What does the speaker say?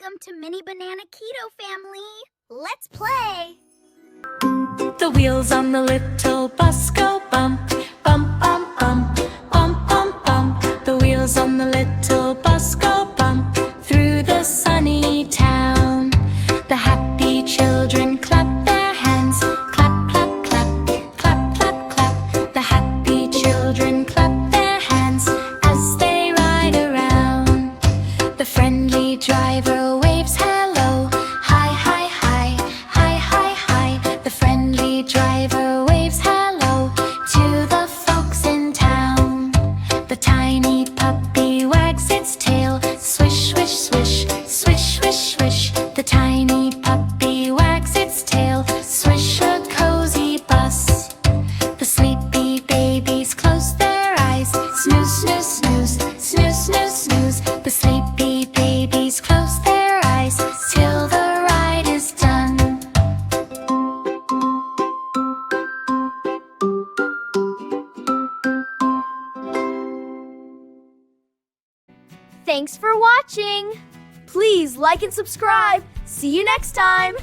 Welcome to Mini Banana Keto Family. Let's play. The wheels on the little bus go bump, bump, bump, bump, bump, bump, bump. The wheels on the little bus go bump through the sunny town. The happy children clap their hands, clap, clap, clap, clap, clap, clap. The happy children clap their hands as they ride around. The friendly driver waves hello, hi, hi, hi, hi, hi, hi. The friendly driver waves hello to the folks in town. The tiny puppy wags its tail, swish, swish, swish, swish, swish, swish. The tiny puppy wags its tail, swish a cozy bus. The sleepy babies close their eyes, snooze, snooze, snooze, snooze, snooze, snooze. The sleepy babies close their eyes till the ride is done. Thanks for watching! Please like and subscribe. See you next time!